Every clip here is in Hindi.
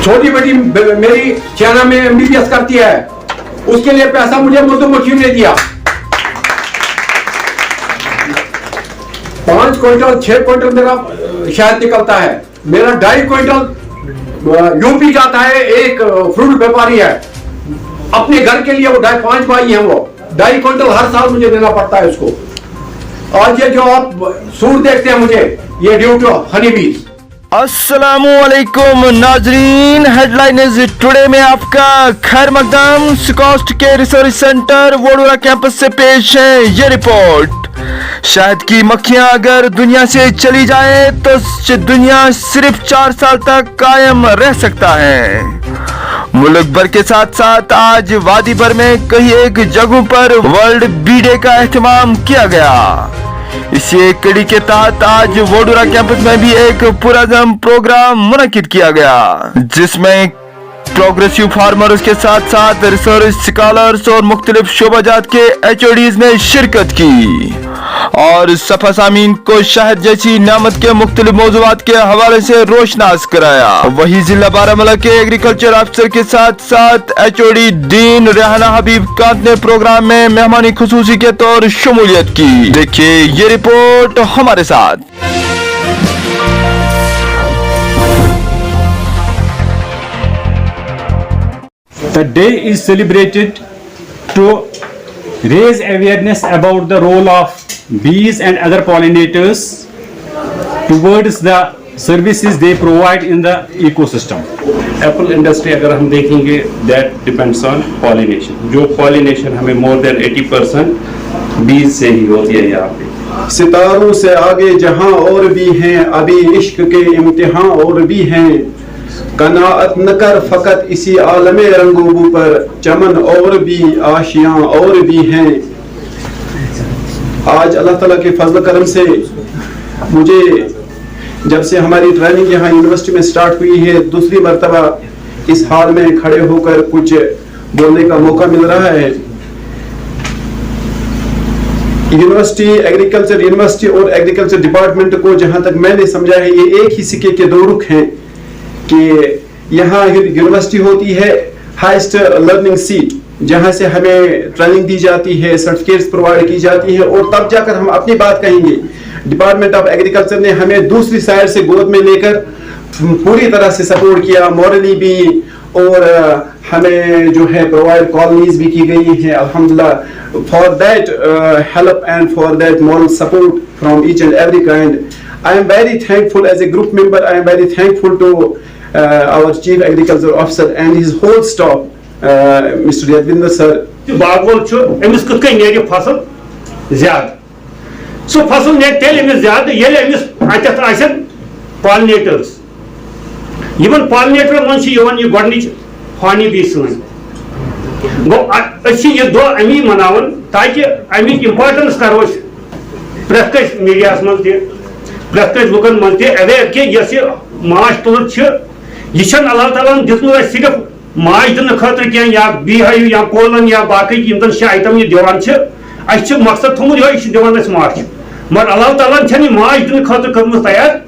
छोटी बेटी मेरी चाइना में MBBS करती है, उसके लिए पैसा मुझे मधुमक्खी ने दिया। 5 क्विंटल 6 क्विंटल मेरा शहद निकलता है। मेरा 2.5 क्विंटल यूपी जाता है। एक फ्रूट व्यापारी है, अपने घर के लिए वो 5 भाई हैं, वो 2.5 क्विंटल हर साल मुझे देना पड़ता है उसको। आज ये जो आप सूट देखते हैं मुझे, ये ड्यू टू हनी बीज। अस्सलामुअलैकुम नाजरीन, हेडलाइंस टुडे में आपका खैर मकदम। स्कॉस्ट के रिसर्च सेंटर वडोदरा कैंपस से पेश है ये रिपोर्ट। शहद की मक्खियां अगर दुनिया से चली जाए तो दुनिया सिर्फ 4 साल तक कायम रह सकता है। मुल्क भर के साथ साथ आज वादी भर में कई एक जगहों पर वर्ल्ड बी डे का एहतमाम किया गया। इसी एक कड़ी के तहत आज वडोदरा कैंपस में भी एक पुरअज़म प्रोग्राम मुनक्किद किया गया, जिसमें प्रोग्रेसिव फार्मर्स के साथ साथ रिसर्च स्कॉलर्स और मुख्तलिफ शोबाजात के HODs ने शिरकत की और सफा सामीन को शहद जैसी नामत के मुख्तलिफ मौज़ूआत के हवाले से रोशनास कराया। वही जिला बारामूला के एग्रीकल्चर अफसर के साथ साथ HOD दीन रेहाना हबीब कांत ने प्रोग्राम में मेहमानी खुसूसी के तौर शमूलियत की। देखिए ये रिपोर्ट हमारे साथ। The day is celebrated to raise awareness about the role of bees and other pollinators towards the services they provide in the ecosystem. Apple industry अगर हम देखेंगे, दैट डिपेंड्स ऑन पॉलिनेशन। जो पॉलिनेशन हमें मोर देन 80% बीज से ही होती है। यहाँ पे सितारों से आगे जहां और भी हैं, अभी इश्क के इम्तिहान और भी हैं। कनाअत न कर फकत इसी आलमे रंगोबू पर, चमन और भी आशियां और भी हैं। आज अल्लाह ताला के फजल करम से मुझे जब से हमारी ट्रेनिंग यहाँ यूनिवर्सिटी में स्टार्ट हुई है, दूसरी मर्तबा इस हाल में खड़े होकर कुछ बोलने का मौका मिल रहा है। यूनिवर्सिटी एग्रीकल्चर यूनिवर्सिटी और एग्रीकल्चर डिपार्टमेंट को जहाँ तक मैंने समझा है, ये एक ही सिक्के के दो रुख हैं कि यहाँ यूनिवर्सिटी होती है हाईएस्ट लर्निंग सीट, जहाँ से हमें ट्रेनिंग दी जाती है, सर्टिफिकेट्स प्रोवाइड की जाती है और तब जाकर हम अपनी बात कहेंगे। डिपार्टमेंट ऑफ एग्रीकल्चर ने हमें दूसरी साइड से गोद में लेकर पूरी तरह से सपोर्ट किया, मॉरली भी, और हमें जो है प्रोवाइड कॉलोनीज भी की गई हैं अल्हम्दुलिल्लाह। For that help and for that moral support from each and every kind, I am very thankful as a group member. I am very thankful to our Chief Agriculture Officer and his whole staff, Mr. Yadvinder sir. बागवल छु एमिस कत कई नेरि फसल ज्यादा, सो फसल ने तेल एमिस ज्यादा येले एमिस अतत आसन पॉलिनेटर्स। यमन पॉलिनेटर मन छ यवन ये गडनिच हनी बी सन गो अच्छी ये दो अमी मनावन ताकि अमी इंपॉर्टेंस करो प्रत्येक मीडिया मज दे प्रत्येक लुकन मन ते अवेयर कि यस माछ तुल यह अल्लाह ताला दितु सिर्फ माछ दिन खतर कह या बीहयु या कोलन या बाकी यम जन 6 आइटम यह दिवान अस मकसद थोमुत यह दिवान माछ, मगर अल्लाह ताला छन माछ दिन खतर कर्म तैयार,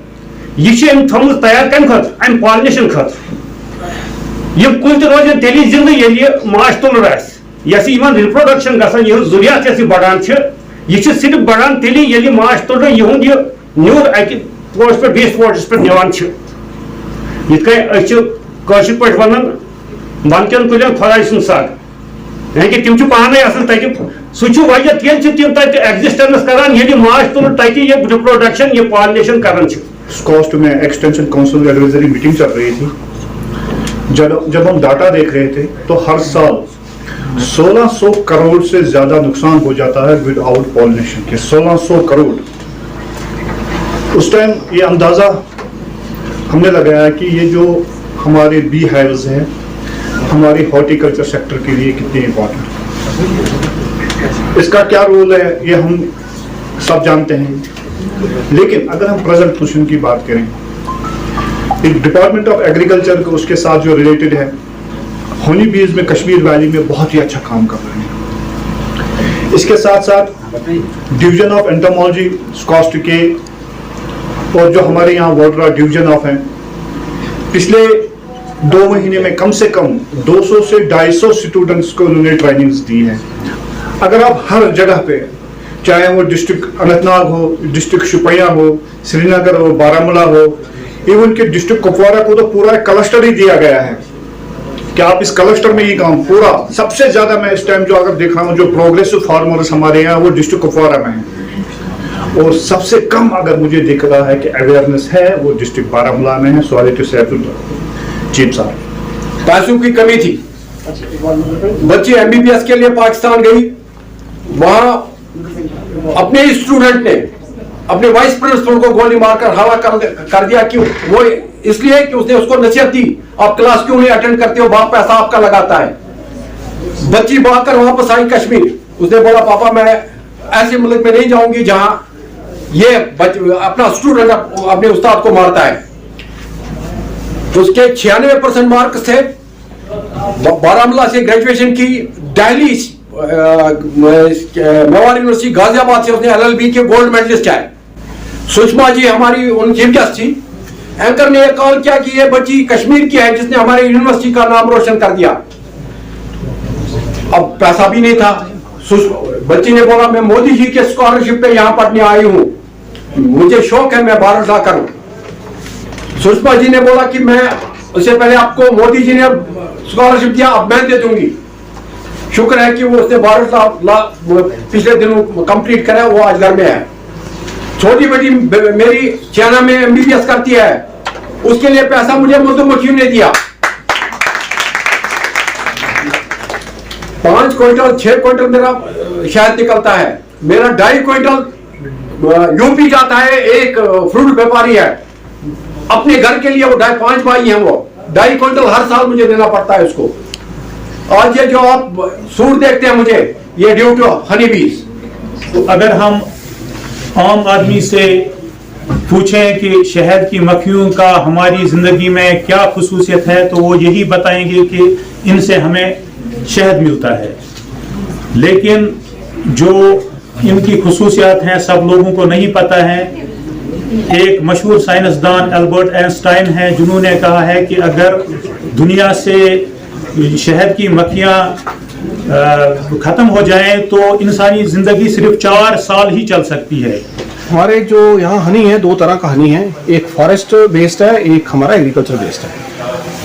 यह थोमुत तैयार कम खतर अम पॉलिनेशन खतर। यह कुल रोजन तेली जिंद ये माछ तुल यस रिप्रोडक्शन गसान यह जुरियात यस बढ़ान यह सिर्फ बढ़ान तेली ये माछ तुल यहुंद यह न्यूर अकि पोस्ट पे 20 पोस्टस पे निवान यथ कशर पे वन वनकन कुलन खुदा सुन सग यानी तिम पाने तक सह वजह तेल तिम तक एग्जिस्टेंस करान ये माछ तुल तक ये रिप्रोडक्शन ये पॉलिनेशन करान। स्कॉस्ट में एक्सटेंशन काउंसिल एडवाइजरी मीटिंग चल रही थी। जब हम डाटा देख रहे थे तो हर साल 1600 करोड़ से ज्यादा नुकसान हो जाता है विदाउट पॉलिनेशन के। 1600 करोड़। उस टाइम ये अंदाज़ा हमने लगाया कि ये जो हमारे बी हाइव्स हैं हमारी हॉर्टिकल्चर सेक्टर के लिए कितने इम्पोर्टेंट, इसका क्या रोल है ये हम सब जानते हैं। लेकिन अगर हम प्रेजेंट पोजीशन की बात करें, एक डिपार्टमेंट ऑफ एग्रीकल्चर को उसके साथ जो रिलेटेड है, हनी बीज में कश्मीर वैली में बहुत ही अच्छा काम कर रहे हैं। इसके साथ साथ डिवीजन ऑफ एंटोमोलॉजी स्कॉस्ट के और जो हमारे यहाँ वडोदरा डिवीजन ऑफ हैं, पिछले 2 महीने में कम से कम 200 से 250 स्टूडेंट्स को उन्होंने ट्रेनिंग्स दी है। अगर आप हर जगह पे, चाहे वो डिस्ट्रिक्ट अनंतनाग हो, डिस्ट्रिक्ट शुपिया हो, श्रीनगर हो, बारामूला हो, इवन के डिस्ट्रिक्ट कुपवारा को तो पूरा एक क्लस्टर ही दिया गया है कि आप इस क्लस्टर में ही काम पूरा। सबसे ज्यादा मैं इस टाइम जो अगर देखा हूँ, जो प्रोग्रेसिव फार्मर्स हमारे यहाँ वो डिस्ट्रिक्ट कुपवारा में है, और सबसे कम अगर मुझे दिख रहा है कि अवेयरनेस है वो डिस्ट्रिक्ट बारामूला में है। सॉरी टू से चीफ साहब, पैसों की कमी थी, बच्ची एमबीबीएस के लिए पाकिस्तान गई, वहां अपने स्टूडेंट ने अपने वाइस प्रिंसिपल को गोली मारकर हवा कर दिया कि वो इसलिए कि उसने उसको नसीहत दी, आप क्लास क्यों नहीं अटेंड करते हो, बाप पैसा आपका लगाता है। बच्ची भागकर वापस आई कश्मीर, उसने बोला पापा मैं ऐसे मुल्क में नहीं जाऊंगी जहां ये अपना स्टूडेंट अपने उस्ताद को मारता है। उसके 96% मार्क्स थे, बारामूला से ग्रेजुएशन की, दिल्ली मेवाड़ यूनिवर्सिटी गाजियाबाद से उसने LLB के गोल्ड मेडलिस्ट है। सुषमा जी हमारी उनकी गेस्ट थी। एंकर ने यह कॉल किया कि ये बच्ची कश्मीर की है जिसने हमारी यूनिवर्सिटी का नाम रोशन कर दिया। अब पैसा भी नहीं था, बच्ची ने बोला मैं मोदी जी के स्कॉलरशिप पे यहां पढ़ने आई हूं, मुझे शौक है मैं बाहर जा करूं। सुषमा जी ने बोला कि मैं उससे पहले आपको मोदी जी ने स्कॉलरशिप दिया, अब मैं दे दूंगी। शुक्र है कि वो उसने 12 पिछले दिनों कंप्लीट करा, वो आज घर में है। छोटी बेटी मेरी चाइना में एमबीबीएस करती है, उसके लिए पैसा मुझे मधुमक्खियों ने दिया। 5 क्विंटल 6 क्विंटल मेरा शहद निकलता है, मेरा 2.5 क्विंटल यूपी जाता है। एक फ्रूट व्यापारी है, अपने घर के लिए वो 5 भाई हैं, वो 2.5 क्विंटल हर साल मुझे देना पड़ता है उसको। और ये जो आप सूट देखते हैं मुझे, ये ड्यू टू हनी बीज। अगर हम आम आदमी से पूछें कि शहद की मक्खियों का हमारी ज़िंदगी में क्या खुसूसियत है, तो वो यही बताएंगे कि इनसे हमें शहद मिलता है। लेकिन जो इनकी खुसूसियत हैं सब लोगों को नहीं पता है। एक मशहूर साइंसदान अल्बर्ट आइंस्टाइन है जिन्होंने कहा है कि अगर दुनिया से शहद की मक्खियाँ ख़त्म हो जाएं तो इंसानी ज़िंदगी सिर्फ 4 साल ही चल सकती है। हमारे जो यहाँ हनी है, 2 तरह का हनी है, एक फॉरेस्ट बेस्ड है, एक हमारा एग्रीकल्चर बेस्ड है।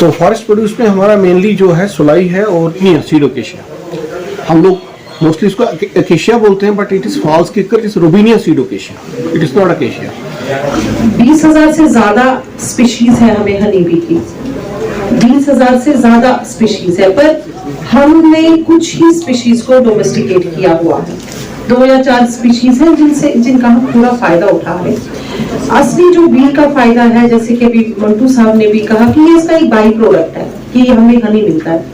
तो फॉरेस्ट प्रोड्यूस में हमारा मेनली जो है सुलाई है और सीडोकेशिया। हम लोग मोस्टली इसको अकेशिया बोलते हैं, बट इट इज फॉल्स किकर, it is robinia pseudoacacia, it is not acacia. 20,000 से ज्यादा स्पीशीज है हमें हनी बी की, 20,000 से ज्यादा स्पीशीज है, पर हमने कुछ ही स्पीशीज को डोमेस्टिकेट किया हुआ है। 2 या 4 स्पीशीज हैं जिनका हम पूरा फायदा उठा रहे हैं। असली जो बी का फायदा है, जैसे कि अभी मंटू साहब ने भी कहा कि ये इसका एक बाई प्रोडक्ट है कि हमें हनी मिलता है,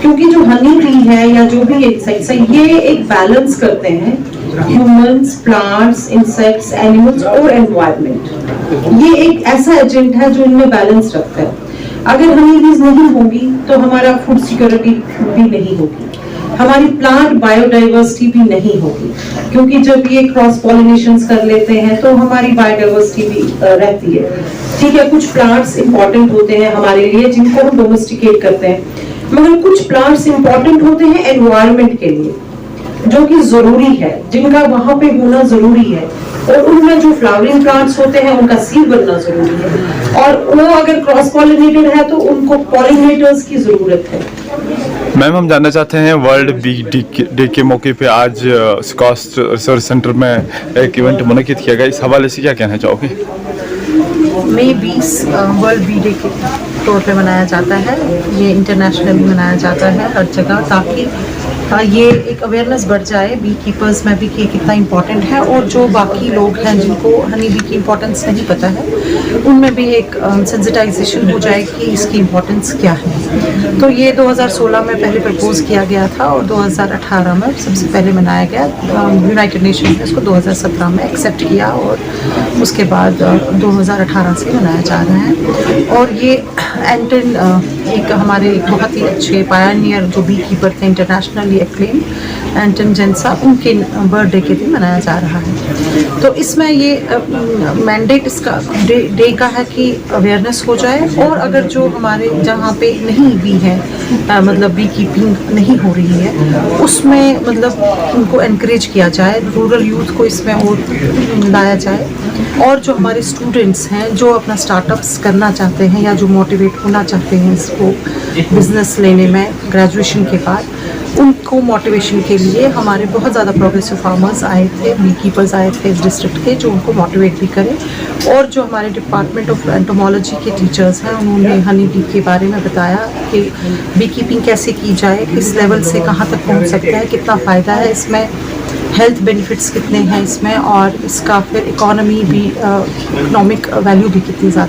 क्योंकि जो हनी बी है या जो भी इंसेक्ट्स है ये एक बैलेंस करते हैं ह्यूमंस, प्लांट्स, इंसेक्ट्स, एनिमल्स और एनवायरनमेंट। ये एक ऐसा एजेंट है जो इनमें बैलेंस रखता है। अगर हनी बीज नहीं होगी तो हमारा फूड सिक्योरिटी भी नहीं होगी, हमारी प्लांट बायोडाइवर्सिटी भी नहीं होगी, क्योंकि जब ये क्रॉस पॉलिनेशंस कर लेते हैं तो हमारी बायोडाइवर्सिटी भी रहती है। ठीक है, कुछ प्लांट्स इंपॉर्टेंट होते हैं हमारे लिए जिनको हम डोमेस्टिकेट करते हैं, मगर कुछ प्लांट्स इंपॉर्टेंट होते हैं एनवायरनमेंट के लिए जो कि जरूरी है, जिनका वहां पे होना जरूरी है, और उनमें जो फ्लावरिंग प्लांट्स होते हैं उनका सीड बनना जरूरी है, और वो अगर क्रॉस पॉलिनेटेड है तो उनको पॉलिनेटर्स की जरूरत है। मैम, हम जानना चाहते हैं वर्ल्ड बी डे के मौके पे आज स्कॉस्ट रिसर्च सेंटर में एक इवेंट मुनक्किद किया गया, इस हवाले से क्या कहना चाहोगे? मई 20 वर्ल्ड बी डे के तौर पे मनाया जाता है। ये इंटरनेशनली मनाया जाता है हर जगह, ताकि ये एक अवेयरनेस बढ़ जाए बी कीपर्स में भी कि कितना इम्पोर्टेंट है, और जो बाकी लोग हैं जिनको हनी बी की इम्पोर्टेंस नहीं पता है उनमें भी एक सेंसिटाइजेशन हो जाए कि इसकी इम्पोर्टेंस क्या है। तो ये 2016 में पहले प्रपोज किया गया था और 2018 में सबसे पहले मनाया गया। यूनाइटेड नेशन ने इसको 2017 में एक्सेप्ट किया और उसके बाद 2018 से मनाया जा रहा है। और ये एंटन एक हमारे बहुत ही अच्छे पायनियर जो बी कीपर थे इंटरनेशनली एक्लेम एंटन जेंसा, उनके बर्थडे के दिन मनाया जा रहा है। तो इसमें ये मैंडेट इसका डे का है कि अवेयरनेस हो जाए, और अगर जो हमारे जहाँ पे नहीं भी है मतलब बी कीपिंग नहीं हो रही है, उसमें मतलब उनको एनकरेज किया जाए, रूरल यूथ को इसमें और लाया जाए, और जो हमारे स्टूडेंट्स हैं जो अपना स्टार्टअप्स करना चाहते हैं या जो मोटिवेट होना चाहते हैं इसको बिजनेस लेने में ग्रेजुएशन के बाद, उनको मोटिवेशन के लिए हमारे बहुत ज़्यादा प्रोग्रेसिव फार्मर्स आए थे, बी कीपर्स आए थे इस डिस्ट्रिक्ट के, जो उनको मोटिवेट भी करें। और जो हमारे डिपार्टमेंट ऑफ एंटोमोलॉजी के टीचर्स हैं, उन्होंने हनी बी के बारे में बताया कि बी कीपिंग कैसे की जाए, किस लेवल से कहाँ तक पहुँच सकता है, कितना फ़ायदा है इसमें, हेल्थ बेनिफिट्स कितने हैं इसमें, और इसका फिर इकोनॉमी भी इकोनॉमिक वैल्यू भी कितनी ज़्यादा